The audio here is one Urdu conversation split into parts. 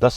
10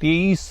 23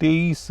23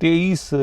23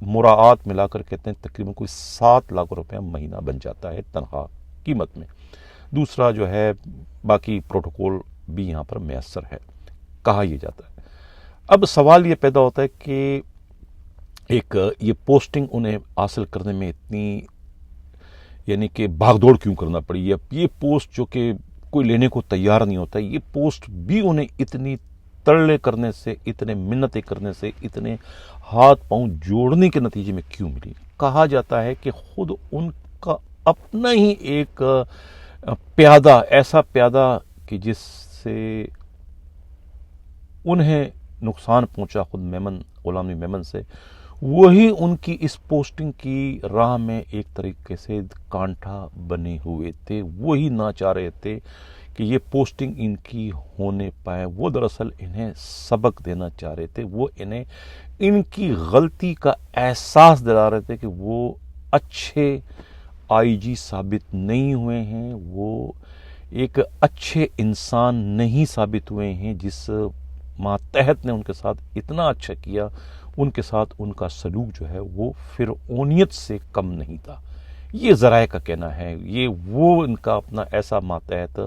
مراعات ملا کر کہتے ہیں تقریباً کوئی 7 لاکھ روپے مہینہ بن جاتا ہے تنخواہ قیمت میں. دوسرا جو ہے باقی پروٹوکول بھی یہاں پر میسر ہے کہا یہ جاتا ہے. اب سوال یہ پیدا ہوتا ہے کہ ایک یہ پوسٹنگ انہیں حاصل کرنے میں اتنی یعنی کہ بھاگ دوڑ کیوں کرنا پڑی. یہ پوسٹ جو کہ کوئی لینے کو تیار نہیں ہوتا, یہ پوسٹ بھی انہیں اتنی ترلے کرنے سے, اتنے منتیں کرنے سے, اتنے ہاتھ پاؤں جوڑنے کے نتیجے میں کیوں ملی. کہا جاتا ہے کہ خود ان کا اپنا ہی ایک پیادہ, ایسا پیادہ کہ جس سے انہیں نقصان پہنچا خود میمن, غلامی میمن سے, وہی ان کی اس پوسٹنگ کی راہ میں ایک طریقے سے کانٹھا بنے ہوئے تھے. وہی نہ چاہ رہے تھے کہ یہ پوسٹنگ ان کی ہونے پائے. وہ دراصل انہیں سبق دینا چاہ رہے تھے. وہ انہیں ان کی غلطی کا احساس دلا رہے تھے کہ وہ اچھے آئی جی ثابت نہیں ہوئے ہیں, وہ ایک اچھے انسان نہیں ثابت ہوئے ہیں. جس ماتحت نے ان کے ساتھ اتنا اچھا کیا, ان کے ساتھ ان کا سلوک جو ہے وہ فرعونیت سے کم نہیں تھا. یہ ذرائع کا کہنا ہے. یہ وہ ان کا اپنا ایسا ماتحت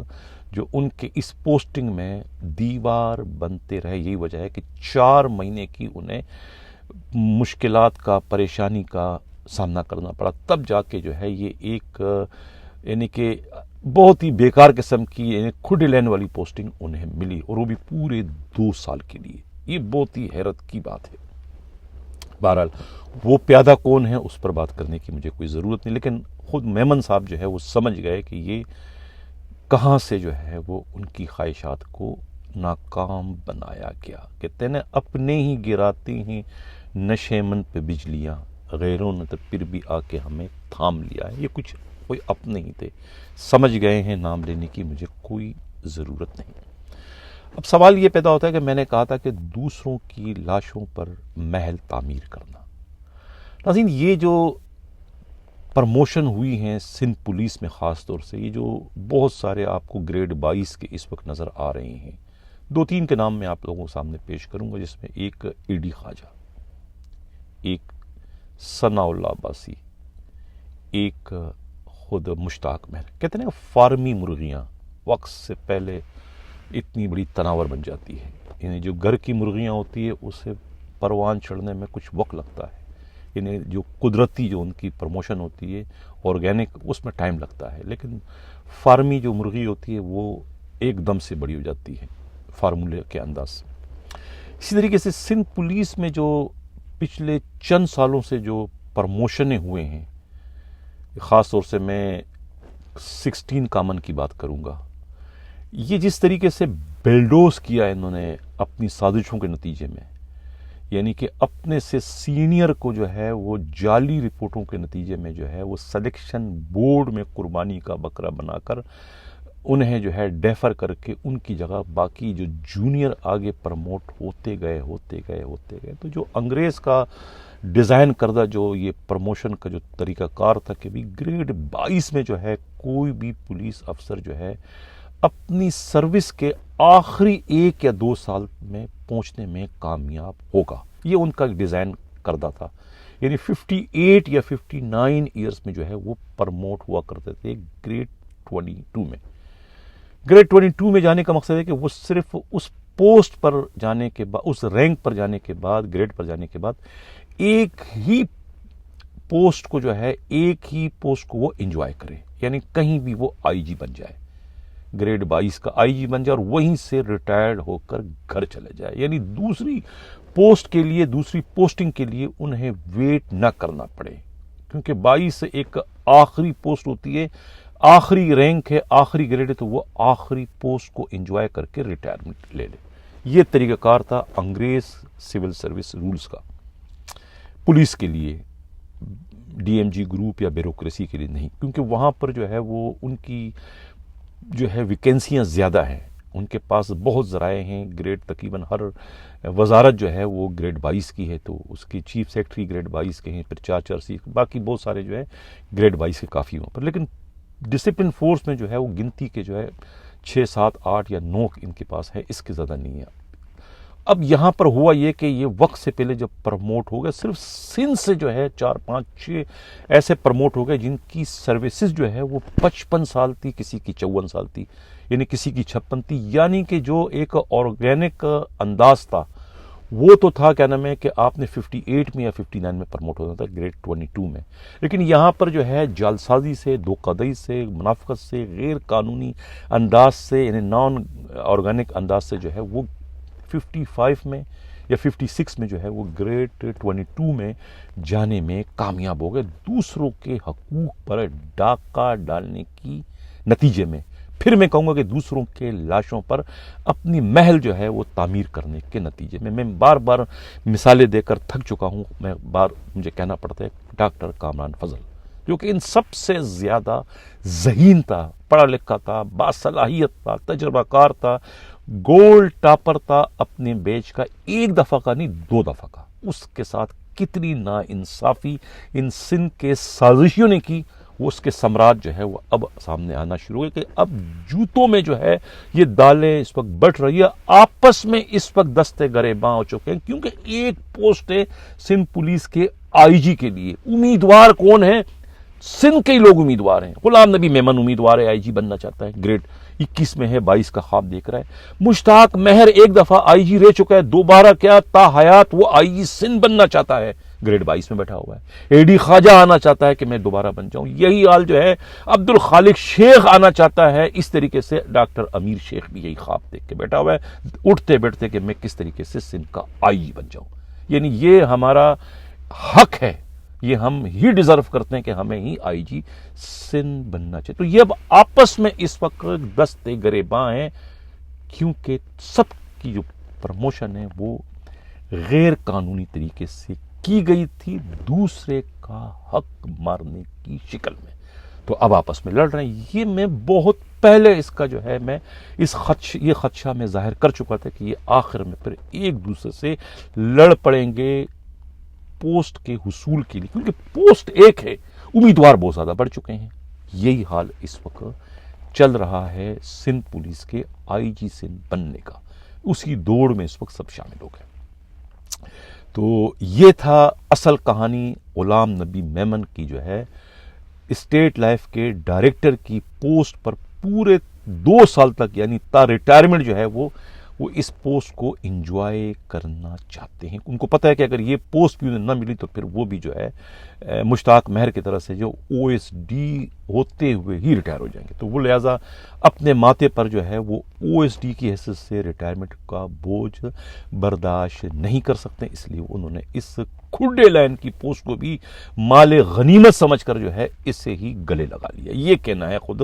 جو ان کے اس پوسٹنگ میں دیوار بنتے رہے. یہی وجہ ہے کہ 4 مہینے کی انہیں مشکلات کا, پریشانی کا سامنا کرنا پڑا. تب جا کے جو ہے یہ ایک یعنی کہ بہت ہی بیکار قسم کی یعنی کھڈ لین والی پوسٹنگ انہیں ملی, اور وہ بھی پورے 2 سال کے لیے. یہ بہت ہی حیرت کی بات ہے. بہرحال وہ پیادہ کون ہے اس پر بات کرنے کی مجھے کوئی ضرورت نہیں, لیکن خود میمن صاحب جو ہے وہ سمجھ گئے کہ یہ کہاں سے جو ہے وہ ان کی خواہشات کو ناکام بنایا گیا. کہتے ہیں اپنے ہی گراتی ہیں نشے من پہ بجلیاں, غیروں نے تو پھر بھی آ کے ہمیں تھام لیا ہے. یہ کچھ کوئی اپنے ہی تھے, سمجھ گئے ہیں, نام لینے کی مجھے کوئی ضرورت نہیں. اب سوال یہ پیدا ہوتا ہے کہ میں نے کہا تھا کہ دوسروں کی لاشوں پر محل تعمیر کرنا. ناظرین, یہ جو پرموشن ہوئی ہیں سندھ پولیس میں خاص طور سے, یہ جو بہت سارے آپ کو گریڈ 22 کے اس وقت نظر آ رہے ہیں, 2-3 کے نام میں آپ لوگوں کے سامنے پیش کروں گا, جس میں ایک اے ڈی خواجہ, ایک ثناء اللہ عباسی, ایک خود مشتاق مہر. کہتے ہیں فارمی مرغیاں وقت سے پہلے اتنی بڑی تناور بن جاتی ہے. یعنی جو گھر کی مرغیاں ہوتی ہے اسے پروان چڑھنے میں کچھ وقت لگتا ہے. یعنی جو قدرتی جو ان کی پروموشن ہوتی ہے آرگینک, اس میں ٹائم لگتا ہے. لیکن فارمی جو مرغی ہوتی ہے وہ ایک دم سے بڑی ہو جاتی ہے فارمولے کے انداز سے. اسی طریقے سے سندھ پولیس میں جو پچھلے چند سالوں سے جو پرموشنیں ہوئے ہیں, خاص طور سے میں 16 کامن کی بات کروں گا, یہ جس طریقے سے بیلڈوز کیا انہوں نے اپنی سازشوں کے نتیجے میں, یعنی کہ اپنے سے سینئر کو جو ہے وہ جعلی رپورٹوں کے نتیجے میں جو ہے وہ سلیکشن بورڈ میں قربانی کا بکرا بنا کر انہیں جو ہے ڈیفر کر کے ان کی جگہ باقی جو جونیئر آگے پرموٹ ہوتے گئے. تو جو انگریز کا ڈیزائن کردہ جو یہ پرموشن کا جو طریقہ کار تھا کہ بھی گریڈ 22 میں جو ہے کوئی بھی پولیس افسر جو ہے اپنی سروس کے آخری 1 یا 2 سال میں پہنچنے میں کامیاب ہوگا, یہ ان کا ڈیزائن کردہ تھا. یعنی 58 یا 59 ایئرز میں جو ہے وہ پرموٹ ہوا کرتے تھے گریڈ 22 میں. گریڈ 22 میں جانے کا مقصد ہے کہ وہ صرف اس پوسٹ پر جانے کے بعد, اس رینک پر جانے کے بعد, گریڈ پر جانے کے بعد ایک ہی پوسٹ کو جو ہے, ایک ہی پوسٹ کو وہ انجوائے کرے. یعنی کہیں بھی وہ آئی جی بن جائے, گریڈ 22 کا آئی جی بن جائے اور وہیں سے ریٹائرڈ ہو کر گھر چلے جائے. یعنی دوسری پوسٹ کے لیے, دوسری پوسٹنگ کے لیے انہیں ویٹ نہ کرنا پڑے, کیونکہ 22 ایک آخری پوسٹ ہوتی ہے, آخری رینک ہے, آخری گریڈ ہے, تو وہ آخری پوسٹ کو انجوائے کر کے ریٹائرمنٹ لے لے. یہ طریقہ کار تھا انگریز سول سروس رولز کا. پولیس کے لیے, ڈی ایم جی گروپ یا بیوروکریسی کے لیے نہیں, کیونکہ وہاں پر جو ہے وہ ان کی جو ہے ویکینسیاں زیادہ ہیں, ان کے پاس بہت ذرائع ہیں. گریڈ تقریباً ہر وزارت جو ہے وہ گریڈ 22 کی ہے, تو اس کے چیف سیکرٹری گریڈ 22 کے ہیں, پھر 4 سی, باقی بہت سارے جو ہے گریڈ 22 کے کافی ہوں پر. لیکن ڈسپلن فورس میں جو ہے وہ گنتی کے جو ہے 6, 7, 8 یا 9 ان کے پاس ہے, اس کے زیادہ نہیں ہے. اب یہاں پر ہوا یہ کہ یہ وقت سے پہلے جب پروموٹ ہو گئے، صرف سندھ سے جو ہے 4 5 6 ایسے پروموٹ ہو گئے جن کی سروسز جو ہے وہ 55 سال تھی، کسی کی 54 سال تھی، یعنی کسی کی 56 تھی، یعنی کہ جو ایک آرگینک انداز تھا وہ تو تھا کیا نام ہے کہ آپ نے 58 میں یا 59 میں پروموٹ ہونا تھا، گریڈ 22 میں، لیکن یہاں پر جو ہے جعلسازی سے، دھوکہ سے، منافقت سے، غیر قانونی انداز سے، یعنی نان آرگینک انداز سے جو ہے وہ 55 میں یا 56 میں جو ہے وہ گریڈ 22 میں جانے میں کامیاب ہو گئے، دوسروں کے حقوق پر ڈاکہ ڈالنے کی نتیجے میں، پھر میں کہوں گا کہ دوسروں کے لاشوں پر اپنی محل جو ہے وہ تعمیر کرنے کے نتیجے میں بار بار مثالیں دے کر تھک چکا ہوں، مجھے کہنا پڑتا ہے ڈاکٹر کامران فضل، جو کہ ان سب سے زیادہ ذہین تھا، پڑھا لکھا تھا، باصلاحیت تھا، تجربہ کار تھا، گولڈ ٹاپر تھا، اپنے بیچ کا 1 دفعہ کا نہیں 2 دفعہ کا، اس کے ساتھ کتنی نا انصافی ان سندھ کے سازشیوں نے کی، وہ اس کے ثمرات جو ہے وہ اب سامنے آنا شروع ہوئے کہ اب جوتوں میں جو ہے یہ دالیں اس وقت بٹ رہی ہے، آپس میں اس وقت دستے گریباں ہو چکے ہیں، کیونکہ ایک پوسٹ ہے سندھ پولیس کے آئی جی کے لیے، امیدوار کون ہے؟ سندھ کے ہی لوگ امیدوار ہیں۔ غلام نبی میمن امیدوار ہے، آئی جی بننا چاہتا ہے، گریڈ 21 میں ہے، 22 کا خواب دیکھ رہا ہے۔ مشتاق مہر 1 دفعہ آئی جی رہ چکا ہے، دوبارہ کیا تا حیات وہ آئی جی سندھ بننا چاہتا ہے، گریڈ 22 میں بیٹھا ہوا ہے۔ اے ڈی خواجہ آنا چاہتا ہے کہ میں دوبارہ بن جاؤں، یہی حال جو ہے عبد الخالق شیخ آنا چاہتا ہے، اس طریقے سے ڈاکٹر امیر شیخ بھی یہی خواب دیکھ کے بیٹھا ہوا ہے اٹھتے بیٹھتے کہ میں کس طریقے سے سندھ کا آئی جی بن جاؤں، یعنی یہ ہمارا حق ہے، یہ ہم ہی ڈیزرو کرتے ہیں کہ ہمیں ہی آئی جی سندھ بننا چاہیے۔ تو یہ اب آپس میں اس وقت دستے گریباں ہیں، کیونکہ سب کی جو پروموشن ہے وہ غیر قانونی طریقے سے کی گئی تھی، دوسرے کا حق مارنے کی شکل میں، تو اب آپس میں لڑ رہے ہیں۔ یہ میں بہت پہلے اس کا جو ہے میں یہ خدشہ میں ظاہر کر چکا تھا کہ یہ آخر میں پھر ایک دوسرے سے لڑ پڑیں گے پوسٹ کے حصول کے لیے، کیونکہ پوسٹ ایک ہے، امیدوار بہت زیادہ بڑھ چکے ہیں۔ یہی حال اس وقت چل رہا ہے سندھ پولیس کے آئی جی سندھ بننے کا، اسی دوڑ میں اس وقت سب شامل ہو گئے۔ تو یہ تھا اصل کہانی غلام نبی میمن کی، جو ہے اسٹیٹ لائف کے ڈائریکٹر کی پوسٹ پر پورے 2 سال تک، یعنی تا ریٹائرمنٹ جو ہے وہ اس پوسٹ کو انجوائے کرنا چاہتے ہیں۔ ان کو پتہ ہے کہ اگر یہ پوسٹ بھی انہیں نہ ملی تو پھر وہ بھی جو ہے مشتاق مہر کی طرح سے جو او ایس ڈی ہوتے ہوئے ہی ریٹائر ہو جائیں گے، تو وہ لہٰذا اپنے ماتھے پر جو ہے وہ او ایس ڈی کی حیثیت سے ریٹائرمنٹ کا بوجھ برداشت نہیں کر سکتے، اس لیے انہوں نے اس کھڈے لائن کی پوسٹ کو بھی مال غنیمت سمجھ کر جو ہے اسے ہی گلے لگا لیا۔ یہ کہنا ہے خود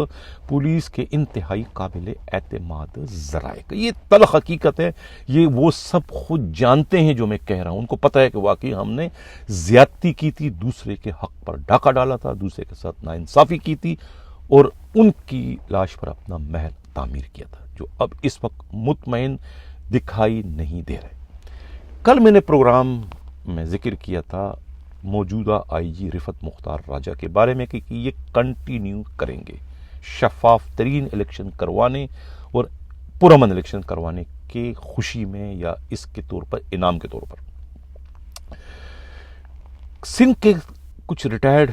پولیس کے انتہائی قابل اعتماد ذرائع کا، یہ تلخ حقیقت ہے، یہ وہ سب خود جانتے ہیں جو میں کہہ رہا ہوں، ان کو پتہ ہے کہ واقعی ہم نے زیادتی کی تھی، دوسرے کے حق پر ڈاکہ ڈالا تھا، دوسرے کے ساتھ ناانصافی کی تھی، اور ان کی لاش پر اپنا محل تعمیر کیا تھا، جو اب اس وقت مطمئن دکھائی نہیں دے رہے۔ کل میں نے پروگرام میں ذکر کیا تھا موجودہ آئی جی رفعت مختار راجہ کے بارے میں کہ یہ کنٹینیو کریں گے شفاف ترین الیکشن کروانے اور پرامن الیکشن کروانے کے خوشی میں، یا اس کے طور پر انعام کے طور پر۔ سندھ کے کچھ ریٹائرڈ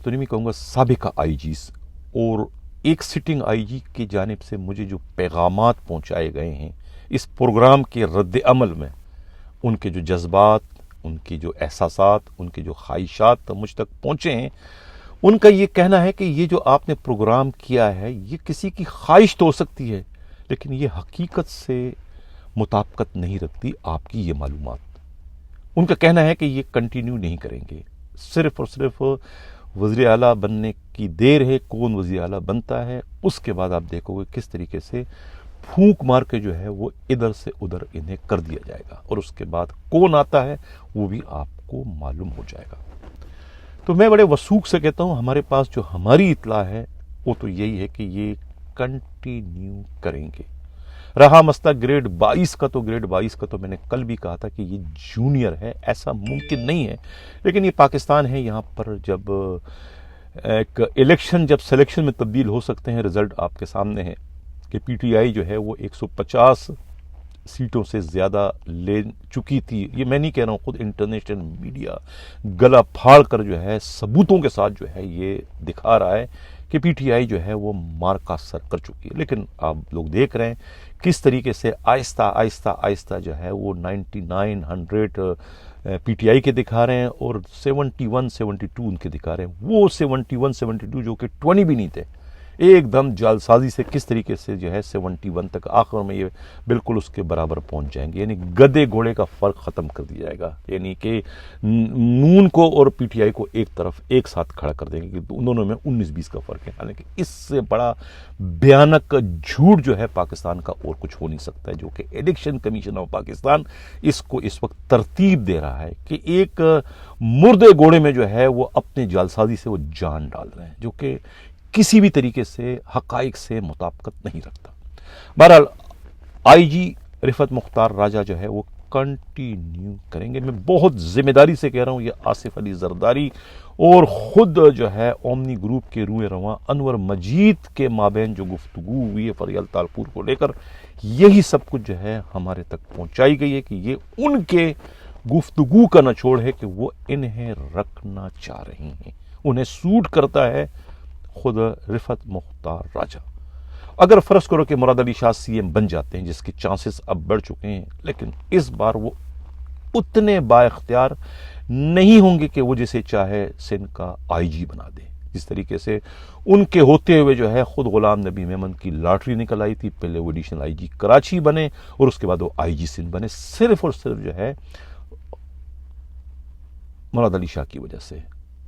تو نہیں کہوں گا، سابقہ آئی جیز اور ایک سٹنگ آئی جی کی جانب سے مجھے جو پیغامات پہنچائے گئے ہیں اس پروگرام کے رد عمل میں، ان کے جو جذبات، ان کے جو احساسات، ان کے جو خواہشات مجھ تک پہنچے ہیں، ان کا یہ کہنا ہے کہ یہ جو آپ نے پروگرام کیا ہے یہ کسی کی خواہش تو ہو سکتی ہے، لیکن یہ حقیقت سے مطابقت نہیں رکھتی آپ کی یہ معلومات۔ ان کا کہنا ہے کہ یہ کنٹینیو نہیں کریں گے، صرف اور صرف وزیر اعلیٰ بننے کی دیر ہے، کون وزیر اعلیٰ بنتا ہے اس کے بعد آپ دیکھو گے کس طریقے سے پھونک مار کے جو ہے وہ ادھر سے ادھر انہیں کر دیا جائے گا، اور اس کے بعد کون آتا ہے وہ بھی آپ کو معلوم ہو جائے گا۔ تو میں بڑے وثوق سے کہتا ہوں ہمارے پاس جو ہماری اطلاع ہے وہ تو یہی ہے کہ یہ کنٹینیو کریں گے۔ رہا مسئلہ گریڈ 22 کا، تو گریڈ 22 کا تو میں نے کل بھی کہا تھا کہ یہ جونیئر ہے، ایسا ممکن نہیں ہے، لیکن یہ پاکستان ہے، یہاں پر جب ایک الیکشن جب سلیکشن میں تبدیل ہو سکتے ہیں، رزلٹ آپ کے سامنے ہے کہ پی ٹی آئی جو ہے وہ 150 سیٹوں سے زیادہ لے چکی تھی. یہ میں نہیں کہہ رہا ہوں، خود انٹرنیشنل میڈیا گلا پھاڑ کر جو ہے ثبوتوں کے ساتھ جو ہے یہ دکھا رہا ہے کہ پی ٹی آئی جو ہے وہ مارکا سر کر چکی ہے. لیکن آپ لوگ دیکھ رہے ہیں کس طریقے سے آہستہ آہستہ آہستہ جو ہے وہ 9900 پی ٹی آئی کے دکھا رہے ہیں اور 71 72 ان کے دکھا رہے ہیں. وہ 71 72 جو کہ 20 بھی نہیں تھے، ایک دم جال سازی سے کس طریقے سے جو ہے 71 تک آخر میں یہ بالکل اس کے برابر پہنچ جائیں گے. یعنی گدے گھوڑے کا فرق ختم کر دیا جائے گا. یعنی کہ نون کو اور پی ٹی آئی کو ایک طرف ایک ساتھ کھڑا کر دیں گے کہ دونوں میں 19-20 کا فرق ہے. حالانکہ اس سے بڑا بھیانک جھوٹ جو ہے پاکستان کا اور کچھ ہو نہیں سکتا ہے، جو کہ الیکشن کمیشن آف پاکستان اس کو اس وقت ترتیب دے رہا ہے کہ ایک مردے گھوڑے میں جو ہے وہ اپنے جالسازی سے وہ جان ڈال رہے ہیں، جو کہ کسی بھی طریقے سے حقائق سے مطابقت نہیں رکھتا. بہرحال آئی جی رفعت مختار راجہ جو ہے وہ کنٹینیو کریں گے. میں بہت ذمہ داری سے کہہ رہا ہوں، یہ آصف علی زرداری اور خود جو ہے اومنی گروپ کے روح رواں انور مجید کے مابین جو گفتگو ہوئی ہے فریال تالپور کو لے کر، یہی سب کچھ جو ہے ہمارے تک پہنچائی گئی ہے کہ یہ ان کے گفتگو کا نچوڑ ہے کہ وہ انہیں رکھنا چاہ رہی ہیں، انہیں سوٹ کرتا ہے خود رفعت مختار راجہ. اگر فرض کرو کہ مراد علی شاہ سی ایم بن جاتے ہیں، جس کے چانسز اب بڑھ چکے ہیں، لیکن اس بار وہ اتنے با اختیار نہیں ہوں گے کہ وہ جسے چاہے سندھ کا آئی جی بنا دے. جس طریقے سے ان کے ہوتے ہوئے جو ہے خود غلام نبی میمن کی لاٹری نکل آئی تھی، پہلے وہ ایڈیشنل آئی جی کراچی بنے اور اس کے بعد وہ آئی جی سندھ بنے، صرف اور صرف جو ہے مراد علی شاہ کی وجہ سے.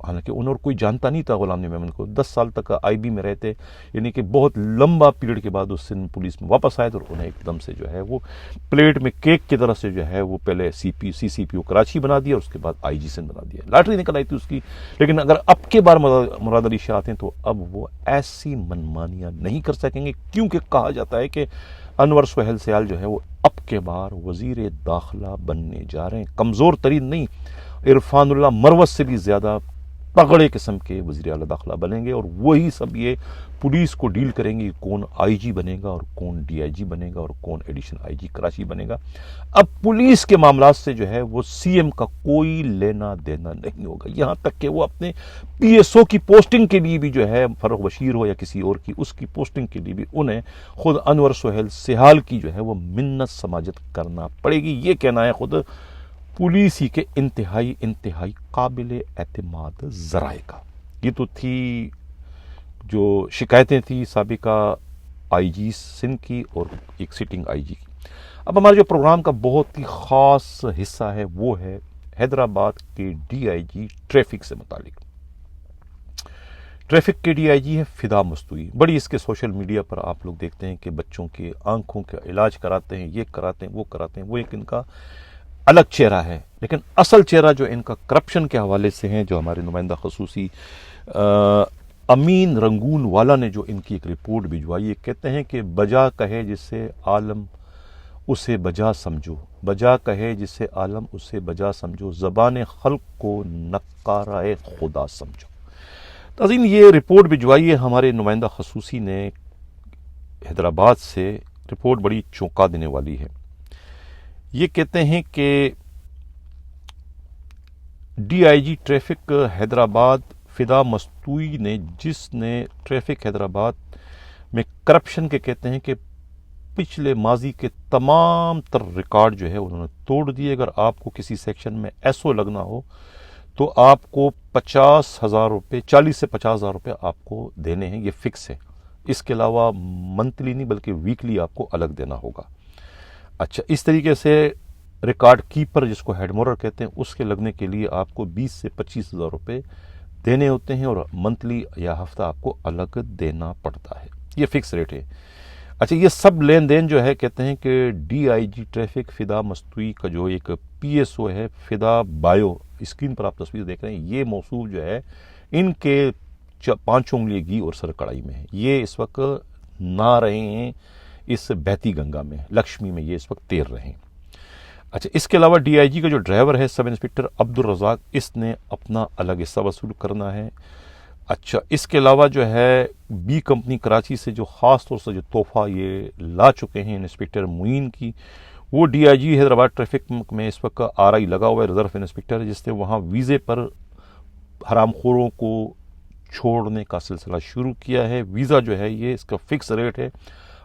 حالانکہ انہوں کوئی جانتا نہیں تھا غلام نبی میمن کو. 10 سال تک آئی بی میں رہتے، یعنی کہ بہت لمبا پیریڈ کے بعد وہ سندھ پولیس میں واپس آئے تو انہیں ایک دم سے جو ہے وہ پلیٹ میں کیک کی طرح سے جو ہے وہ پہلے سی پی او کراچی بنا دیا اور اس کے بعد آئی جی سندھ بنا دیا. لاٹری نکل آئی تھی اس کی. لیکن اگر اب کے بار مراد علی شاہ آتے ہیں تو اب وہ ایسی منمانیاں نہیں کر سکیں گے، کیونکہ کہا جاتا ہے کہ انور سہیل سیال جو ہے وہ اب کے بار وزیر داخلہ بننے جا رہے ہیں. کمزور ترین نہیں، عرفان اللہ مروت سے بھی زیادہ تگڑے قسم کے وزیر اعلیٰ داخلہ بنیں گے، اور وہی سب یہ پولیس کو ڈیل کریں گے، کون آئی جی بنے گا اور کون ڈی آئی جی بنے گا اور کون ایڈیشنل آئی جی کراچی بنے گا. اب پولیس کے معاملات سے جو ہے وہ سی ایم کا کوئی لینا دینا نہیں ہوگا، یہاں تک کہ وہ اپنے پی ایس او کی پوسٹنگ کے لیے بھی جو ہے فروغ بشیر ہو یا کسی اور کی، اس کی پوسٹنگ کے لیے بھی انہیں خود انور سہیل سیال کی جو ہے وہ منت سماجت کرنا پڑے گی. یہ کہنا ہے خود پولیس ہی کے انتہائی قابل اعتماد ذرائع کا. یہ تو تھی جو شکایتیں تھیں سابقہ آئی جی سندھ کی اور ایک سٹنگ آئی جی کی. اب ہمارے جو پروگرام کا بہت ہی خاص حصہ ہے وہ ہے حیدرآباد کے ڈی آئی جی ٹریفک سے متعلق. ٹریفک کے ڈی آئی جی ہے فدا مستوی. بڑی اس کے سوشل میڈیا پر آپ لوگ دیکھتے ہیں کہ بچوں کے آنکھوں کا علاج کراتے ہیں، یہ کراتے ہیں وہ کراتے ہیں. وہ ایک ان کا الگ چہرہ ہے، لیکن اصل چہرہ جو ان کا کرپشن کے حوالے سے ہیں، جو ہمارے نمائندہ خصوصی امین رنگون والا نے جو ان کی ایک رپورٹ بھجوائی ہے، کہتے ہیں کہ بجا کہے جسے عالم اسے بجا سمجھو، بجا کہے جسے عالم اسے بجا سمجھو، زبان خلق کو نقارہ خدا سمجھو. ناظرین، یہ رپورٹ بھجوائی ہے ہمارے نمائندہ خصوصی نے حیدرآباد سے. رپورٹ بڑی چونکا دینے والی ہے. یہ کہتے ہیں کہ D I G traffic Hyderabad Fida Mastoi نے، جس نے ٹریفک حیدرآباد میں کرپشن کے کہتے ہیں کہ پچھلے ماضی کے تمام تر ریکارڈ جو ہے انہوں نے توڑ دیے. اگر آپ کو کسی سیکشن میں ایس او لگنا ہو تو آپ کو 50,000 روپے، 40 سے 50,000 روپے آپ کو دینے ہیں، یہ فکس ہے. اس کے علاوہ منتھلی نہیں بلکہ ویکلی آپ کو الگ دینا ہوگا. اچھا، اس طریقے سے ریکارڈ کیپر جس کو ہیڈ مورر کہتے ہیں، اس کے لگنے کے لیے آپ کو 20 سے 25,000 روپے دینے ہوتے ہیں اور منتھلی یا ہفتہ آپ کو الگ دینا پڑتا ہے. یہ فکس ریٹ ہے. اچھا، یہ سب لین دین جو ہے کہتے ہیں کہ ڈی آئی جی ٹریفک فدا مستوی کا جو ایک پی ایس او ہے فدا بایو، اسکرین پر آپ تصویر دیکھ رہے ہیں، یہ موصوف جو ہے ان کے 5 انگلی گھی اور سر کڑائی میں ہے. یہ اس وقت نہ رہے ہیں اس بہتی گنگا میں، لکشمی میں، یہ اس وقت تیر رہے ہیں. اچھا، اس کے علاوہ ڈی آئی جی کا جو ڈرائیور ہے سب انسپکٹر عبدالرزاق، اس نے اپنا الگ حصہ وصول کرنا ہے. اچھا، اس کے علاوہ جو ہے بی کمپنی کراچی سے جو خاص طور سے جو تحفہ یہ لا چکے ہیں انسپکٹر معین کی، وہ D I G Hyderabad traffic میں اس وقت آر آئی لگا ہوا ہے، ریزرو انسپکٹر، جس نے وہاں ویزے پر حرام خوروں کو چھوڑنے کا سلسلہ شروع کیا ہے۔ ویزا جو ہے یہ اس کا فکس ریٹ ہے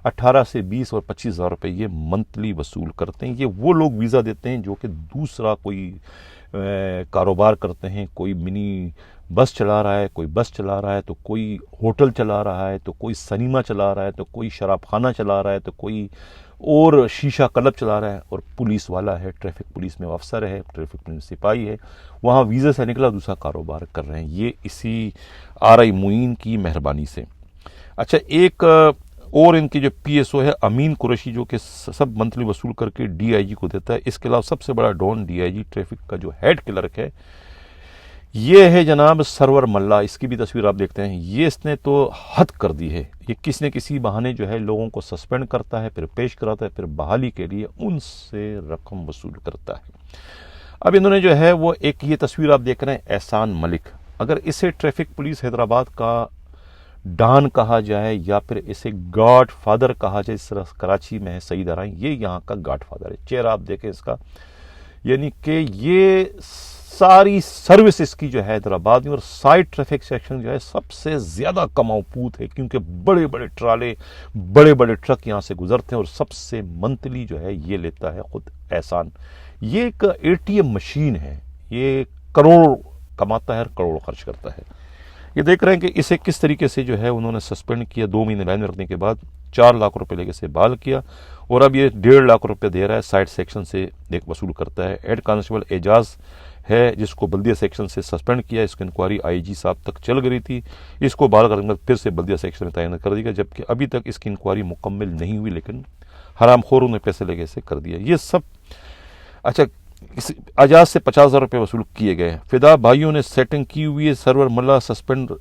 18 سے 20 اور 25,000 روپے یہ منتھلی وصول کرتے ہیں۔ یہ وہ لوگ ویزا دیتے ہیں جو کہ دوسرا کوئی کاروبار کرتے ہیں، کوئی منی بس چلا رہا ہے، کوئی بس چلا رہا ہے، تو کوئی ہوٹل چلا رہا ہے، تو کوئی سنیما چلا رہا ہے، تو کوئی شراب خانہ چلا رہا ہے، تو کوئی اور شیشہ کلب چلا رہا ہے، اور پولیس والا ہے، ٹریفک پولیس میں افسر ہے، ٹریفک پولیس سپاہی ہے، وہاں ویزے سے نکلا دوسرا کاروبار کر رہے ہیں۔ یہ اسی آر آئی معین کی مہربانی سے۔ اچھا، ایک اور ان کی جو پی ایس او ہے امین قریشی، جو کہ سب منتھلی وصول کر کے ڈی آئی جی کو دیتا ہے۔ اس کے علاوہ سب سے بڑا don D I G traffic کا جو ہیڈ کلرک ہے یہ ہے جناب سرور ملا۔ اس کی بھی تصویر آپ دیکھتے ہیں۔ یہ اس نے تو حد کر دی ہے، یہ کسی نہ کسی بہانے جو ہے لوگوں کو سسپینڈ کرتا ہے، پھر پیش کراتا ہے، پھر بحالی کے لیے ان سے رقم وصول کرتا ہے۔ اب انہوں نے جو ہے وہ ایک یہ تصویر آپ دیکھ رہے ہیں احسان ملک، اگر اسے ٹریفک پولیس حیدرآباد کا ڈان کہا جائے یا پھر اسے گاڈ فادر کہا جائے، اس طرح کراچی میں ہے سعید ارائیں، یہ یہاں کا گاڈ فادر ہے۔ چہرہ آپ دیکھیں اس کا، یعنی کہ یہ ساری سروسز کی جو ہے حیدرآباد میں اور سائڈ ٹریفک سیکشن جو ہے سب سے زیادہ کماؤ پوت ہے، کیونکہ بڑے بڑے ٹرالے، بڑے بڑے ٹرک یہاں سے گزرتے ہیں، اور سب سے منتھلی جو ہے یہ لیتا ہے خود احسان۔ یہ ایک اے ٹی ایم مشین ہے، یہ کروڑ کماتا ہے اور کروڑ خرچ کرتا ہے۔ یہ دیکھ رہے ہیں کہ اسے کس طریقے سے جو ہے انہوں نے سسپینڈ کیا، 2 مہینے لائن میں رکھنے کے بعد 4 لاکھ روپے لے کے اسے بحال کیا، اور اب یہ 1.5 لاکھ روپے دے رہا ہے، سائڈ سیکشن سے وصول کرتا ہے۔ ہیڈ کانسٹیبل اعجاز ہے جس کو بلدیہ سیکشن سے سسپینڈ کیا، اس کی انکوائری آئی جی صاحب تک چل گئی تھی، اس کو بحال کرنے کے بعد پھر سے بلدیہ سیکشن میں تعینات کر دیا، جبکہ ابھی تک اس کی انکوائری مکمل نہیں ہوئی، لیکن حرام خوروں نے پیسے لے کے اسے کر دیا۔ یہ سب اچھا، اعجاز سے 50,000 روپے وصول کیے گئے۔ فدا بھائیوں نے سیٹنگ کی ہوئی ہے، سرور ملا سسپینڈ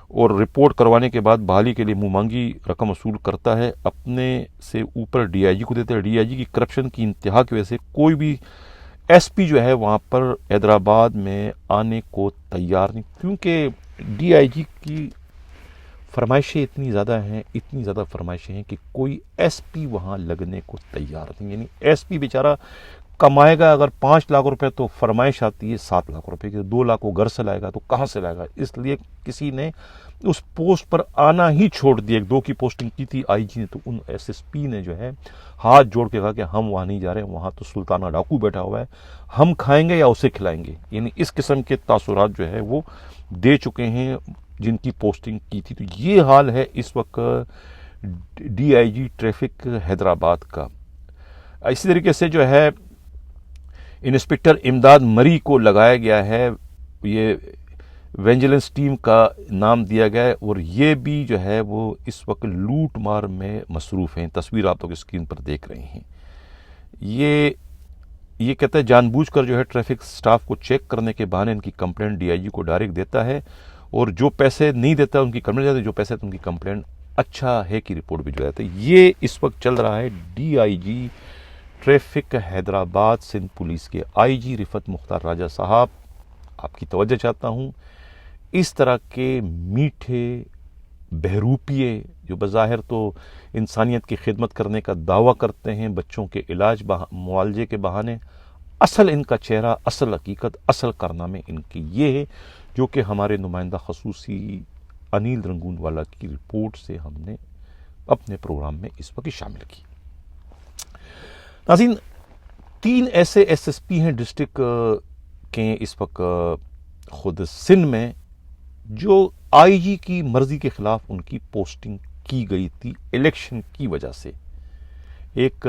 اور رپورٹ کروانے کے بعد بحالی کے لیے منہ مانگی رقم وصول کرتا ہے، اپنے سے اوپر ڈی آئی جی کو دیتا ہے۔ ڈی آئی جی کی کرپشن کی انتہا کی وجہ سے کوئی بھی ایس پی جو ہے وہاں پر حیدرآباد میں آنے کو تیار نہیں، کیونکہ ڈی آئی جی کی فرمائشیں اتنی زیادہ فرمائشیں ہیں کہ کوئی ایس پی وہاں لگنے کو تیار نہیں۔ یعنی ایس پی بیچارہ کمائے گا اگر 5 لاکھ روپے تو فرمائش آتی ہے 7 لاکھ روپے کی، 2 لاکھ وہ گھر سے لائے گا تو کہاں سے لائے گا؟ اس لیے کسی نے اس پوسٹ پر آنا ہی چھوڑ دیا۔ 2 کی پوسٹنگ کی تھی آئی جی نے، تو ان ایس ایس پی نے جو ہے ہاتھ جوڑ کے کہا کہ ہم وہاں نہیں جا رہے ہیں، وہاں تو سلطانہ ڈاکو بیٹھا ہوا ہے، ہم کھائیں گے یا اسے کھلائیں گے۔ یعنی اس قسم کے تاثرات جو ہے وہ دے چکے ہیں جن کی پوسٹنگ کی تھی۔ تو یہ حال ہے اس وقت D I G traffic Hyderabad کا۔ اسی طریقے سے جو ہے انسپکٹر امداد مری کو لگایا گیا ہے، یہ وینجلنس ٹیم کا نام دیا گیا ہے، اور یہ بھی جو ہے وہ اس وقت لوٹ مار میں مصروف ہیں۔ تصویر آپ لوگ اسکرین پر دیکھ رہے ہیں۔ یہ کہتا ہے جان بوجھ کر جو ہے ٹریفک سٹاف کو چیک کرنے کے بہانے ان کی کمپلینٹ ڈی آئی جی کو ڈائریکٹ دیتا ہے، اور جو پیسے نہیں دیتا ان کی کمپلینٹ جاتی ہے، جو پیسے ان کی کمپلینٹ اچھا ہے کی رپورٹ بھی جو جاتی ہے۔ یہ اس وقت چل رہا ہے D I G traffic Hyderabad Sindh police کے آئی جی رفت مختار راجہ صاحب۔ آپ کی توجہ چاہتا ہوں، اس طرح کے میٹھے بہروپیے جو بظاہر تو انسانیت کی خدمت کرنے کا دعویٰ کرتے ہیں، بچوں کے علاج معالجے کے بہانے، اصل ان کا چہرہ، اصل حقیقت، اصل کارنامے ان کی یہ ہے، جو کہ ہمارے نمائندہ خصوصی انیل رنگون والا کی رپورٹ سے ہم نے اپنے پروگرام میں اس وقت شامل کی۔ ناظرین، 3 ایسے ایس ایس پی ہیں ڈسٹرکٹ کے اس وقت خود سندھ میں جو آئی جی کی مرضی کے خلاف ان کی پوسٹنگ کی گئی تھی الیکشن کی وجہ سے۔ ایک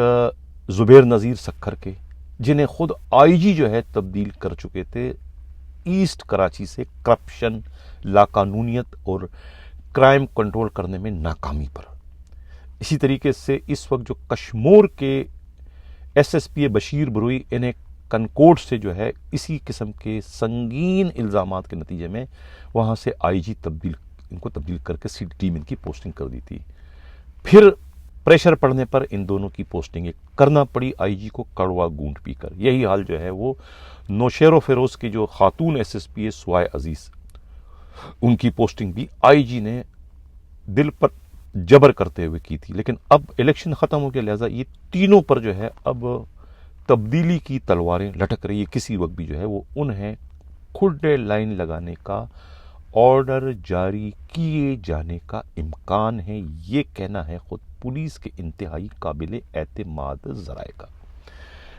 زبیر نذیر سکھر کے، جنہیں خود آئی جی جو ہے تبدیل کر چکے تھے ایسٹ کراچی سے کرپشن، لاقانونیت اور کرائم کنٹرول کرنے میں ناکامی پر۔ اسی طریقے سے اس وقت جو کشمور کے ایس ایس پی بشیر بروئی، انہیں کنکوٹ سے جو ہے اسی قسم کے سنگین الزامات کے نتیجے میں وہاں سے آئی جی ان کو تبدیل کر کے سی ٹیم ان کی پوسٹنگ کر دی تھی۔ پھر پریشر پڑنے پر ان دونوں کی پوسٹنگ کرنا پڑی آئی جی کو کڑوا گونٹ پی کر۔ یہی حال جو ہے وہ نوشیر و فیروز کی جو خاتون ایس ایس پی ہے سوائے عزیز، ان کی پوسٹنگ بھی آئی جی نے دل پر جبر کرتے ہوئے کی تھی، لیکن اب الیکشن ختم ہو گیا، لہذا یہ تینوں پر جو ہے اب تبدیلی کی تلواریں لٹک رہی ہے، کسی وقت بھی جو ہے وہ انہیں کھلے لائن لگانے کا آرڈر جاری کیے جانے کا امکان ہے، یہ کہنا ہے خود پولیس کے انتہائی قابل اعتماد ذرائع کا۔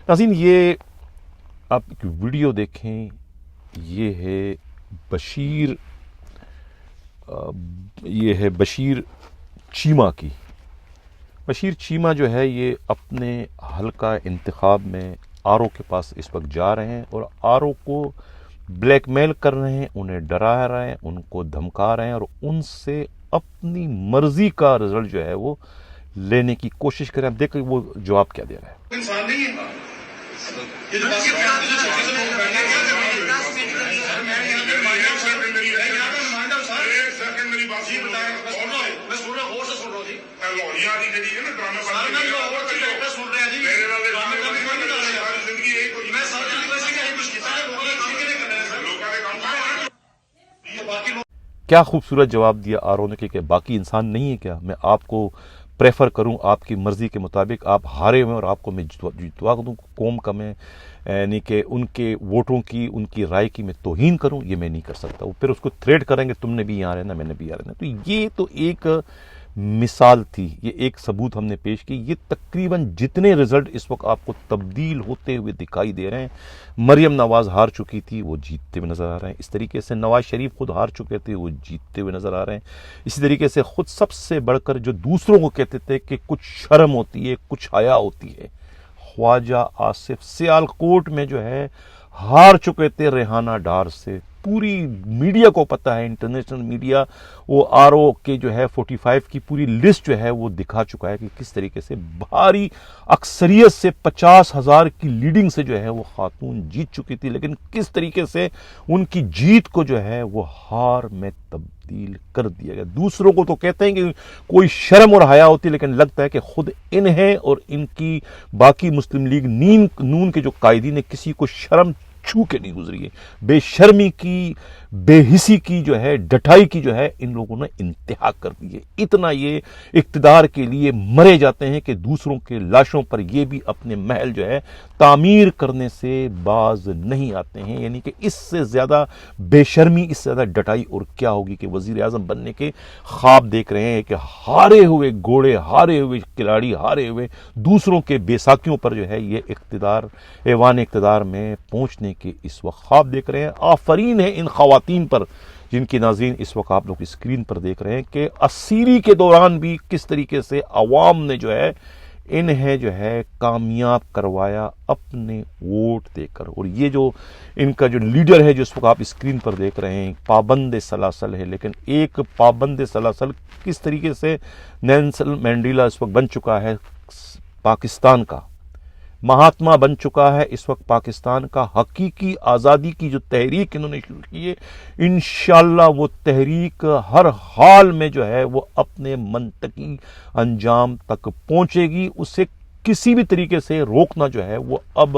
ناظرین، یہ آپ ایک ویڈیو دیکھیں، یہ ہے بشیر چیمہ کی۔ بشیر چیمہ جو ہے یہ اپنے حلقہ انتخاب میں آر او کے پاس اس وقت جا رہے ہیں اور آر او کو بلیک میل کر رہے ہیں، انہیں ڈرا رہے ہیں، ان کو دھمکا رہے ہیں اور ان سے اپنی مرضی کا رزلٹ جو ہے وہ لینے کی کوشش کریں۔ اب دیکھیں وہ جواب کیا دے رہا ہے۔ انسان نہیں ہے کیا خوبصورت جواب دیا آر او نے کہ باقی انسان نہیں ہے کیا؟ میں آپ کو پریفر کروں آپ کی مرضی کے مطابق، آپ ہارے ہوئے اور آپ کو میں جتوا دوں، قوم کا میں یعنی کہ ان کے ووٹوں کی، ان کی رائے کی میں توہین کروں، یہ میں نہیں کر سکتا۔ وہ پھر اس کو تھریٹ کریں گے، تم نے بھی یہاں رہنا، میں نے بھی یہاں رہنا۔ تو یہ تو ایک مثال تھی، یہ ایک ثبوت ہم نے پیش کی۔ یہ تقریباً جتنے رزلٹ اس وقت آپ کو تبدیل ہوتے ہوئے دکھائی دے رہے ہیں، مریم نواز ہار چکی تھی، وہ جیتتے ہوئے نظر آ رہے ہیں۔ اس طریقے سے نواز شریف خود ہار چکے تھے، وہ جیتتے ہوئے نظر آ رہے ہیں۔ اسی طریقے سے خود سب سے بڑھ کر جو دوسروں کو کہتے تھے کہ کچھ شرم ہوتی ہے، کچھ حیا ہوتی ہے، خواجہ آصف سیالکوٹ میں جو ہے ہار چکے تھے ریحانہ ڈار سے۔ پوری میڈیا کو پتہ ہے، انٹرنیشنل میڈیا وہ آر او کے جو ہے 45 کی پوری لسٹ جو ہے وہ دکھا چکا ہے کہ کس طریقے سے بھاری اکثریت سے 50,000 کی لیڈنگ سے جو ہے وہ خاتون جیت چکی تھی، لیکن کس طریقے سے ان کی جیت کو جو ہے وہ ہار میں تبدیل کر دیا گیا۔ دوسروں کو تو کہتے ہیں کہ کوئی شرم اور حیا ہوتی، لیکن لگتا ہے کہ خود انہیں اور ان کی باقی مسلم لیگ نون کے جو قائدین نے کسی کو شرم چھو کے نہیں گزری ہے۔ بے شرمی کی، بے حسی کی جو ہے، ڈٹائی کی جو ہے ان لوگوں نے انتہا کر دی ہے۔ اتنا یہ اقتدار کے لیے مرے جاتے ہیں کہ دوسروں کے لاشوں پر یہ بھی اپنے محل جو ہے تعمیر کرنے سے باز نہیں آتے ہیں۔ یعنی کہ اس سے زیادہ بے شرمی، اس سے زیادہ ڈٹائی اور کیا ہوگی کہ وزیر اعظم بننے کے خواب دیکھ رہے ہیں کہ ہارے ہوئے گھوڑے، ہارے ہوئے کھلاڑی، ہارے ہوئے دوسروں کے بیساکھیوں پر جو ہے یہ اقتدار، ایوان اقتدار میں پہنچنے کے اس وقت خواب دیکھ رہے ہیں۔ آفرین ہے ان خواتین پر جن کی ناظرین اس وقت آپ لوگ اسکرین پر دیکھ رہے ہیں کہ اسیری کے دوران بھی کس طریقے سے عوام نے جو ہے انہیں جو ہے کامیاب کروایا اپنے ووٹ دے کر۔ اور یہ جو ان کا جو لیڈر ہے جس وقت آپ اسکرین پر دیکھ رہے ہیں، پابند سلاسل ہے، لیکن ایک پابند سلاسل کس طریقے سے نیلسن منڈیلا اس وقت بن چکا ہے پاکستان کا، مہاتما بن چکا ہے اس وقت پاکستان کا۔ حقیقی آزادی کی جو تحریک انہوں نے شروع کی ہے، انشاءاللہ وہ تحریک ہر حال میں جو ہے وہ اپنے منطقی انجام تک پہنچے گی۔ اسے کسی بھی طریقے سے روکنا جو ہے وہ اب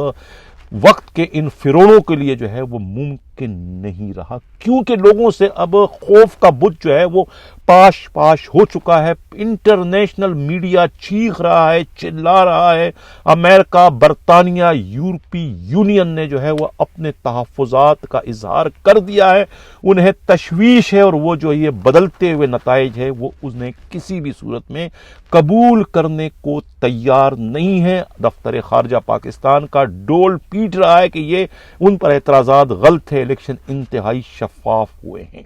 وقت کے ان فرعونوں کے لیے جو ہے وہ ممکن نہیں رہا، کیونکہ لوگوں سے اب خوف کا بت جو ہے وہ پاش پاش ہو چکا ہے۔ انٹرنیشنل میڈیا چیخ رہا ہے، چلا رہا ہے۔ امریکہ، برطانیہ، یورپی یونین نے جو ہے وہ اپنے تحفظات کا اظہار کر دیا ہے، انہیں تشویش ہے اور وہ جو یہ بدلتے ہوئے نتائج ہے وہ انہیں کسی بھی صورت میں قبول کرنے کو تیار نہیں ہے۔ دفتر خارجہ پاکستان کا ڈول پیٹ رہا ہے کہ یہ ان پر اعتراضات غلط ہے، الیکشن انتہائی شفاف ہوئے ہیں۔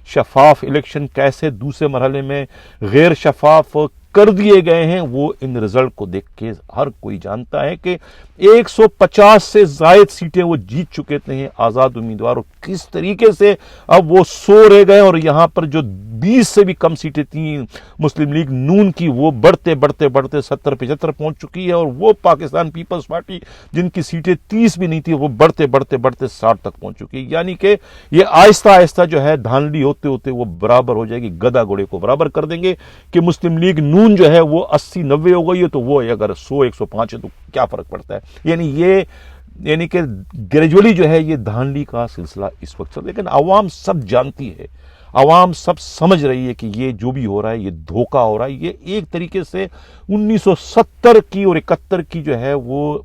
شفاف الیکشن کیسے دوسرے مرحلے میں غیر شفاف کر دیے گئے ہیں وہ ان رزلٹ کو دیکھ کے ہر کوئی جانتا ہے کہ 150 سے زائد سیٹیں وہ جیت چکے تھے آزاد امیدوار، اور کس طریقے سے اب وہ سو رہ گئے، اور یہاں پر جو 20 سے بھی کم سیٹیں تھیں مسلم لیگ نون کی وہ بڑھتے 70-75 پہنچ چکی ہے، اور وہ پاکستان پیپلز پارٹی جن کی سیٹیں 30 بھی نہیں تھی وہ بڑھتے 60 تک پہنچ چکی ہے۔ یعنی کہ یہ آہستہ آہستہ جو ہے دھاندلی ہوتے ہوتے وہ برابر ہو جائے گی، گدھا گھوڑے کو برابر کر دیں گے کہ مسلم لیگ نون جو ہے وہ 80-90 ہو گئی ہے تو وہ اگر 100-105 ہے تو کیا فرق پڑتا ہے۔ یعنی کہ گریجولی جو ہے یہ دھاندلی کا سلسلہ اس وقت چل، لیکن عوام سب جانتی ہے، عوام سب سمجھ رہی ہے کہ یہ جو بھی ہو رہا ہے یہ دھوکہ ہو رہا ہے۔ یہ ایک طریقے سے 1970 کی اور 71 کی جو ہے وہ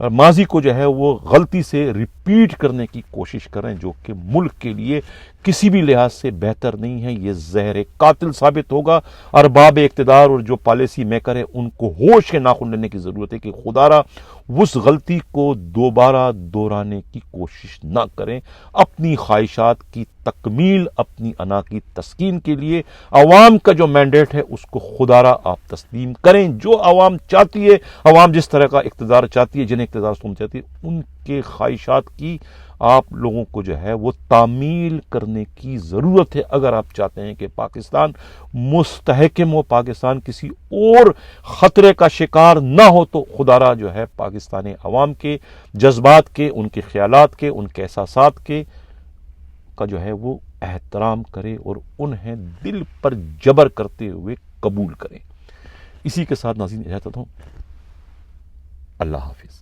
ماضی کو جو ہے وہ غلطی سے ریپیٹ کرنے کی کوشش کریں، جو کہ ملک کے لیے کسی بھی لحاظ سے بہتر نہیں ہے۔ یہ زہر قاتل ثابت ہوگا۔ ارباب اقتدار اور جو پالیسی میکر ہے ان کو ہوش کے ناخن لینے کی ضرورت ہے کہ خدا را اس غلطی کو دوبارہ دہرانے کی کوشش نہ کریں۔ اپنی خواہشات کی تکمیل، اپنی انا کی تسکین کے لیے عوام کا جو مینڈیٹ ہے اس کو خدا را آپ تسلیم کریں۔ جو عوام چاہتی ہے، عوام جس طرح کا اقتدار چاہتی ہے، جنہیں اقتدار سن چاہتی ہے، ان کے خواہشات کی آپ لوگوں کو جو ہے وہ تعمیل کرنے کی ضرورت ہے۔ اگر آپ چاہتے ہیں کہ پاکستان مستحکم ہو، پاکستان کسی اور خطرے کا شکار نہ ہو، تو خدا را جو ہے پاکستانی عوام کے جذبات کے، ان کے خیالات کے، ان کے احساسات کے کا جو ہے وہ احترام کرے اور انہیں دل پر جبر کرتے ہوئے قبول کریں۔ اسی کے ساتھ ناظرین اجازت ہوں، اللہ حافظ۔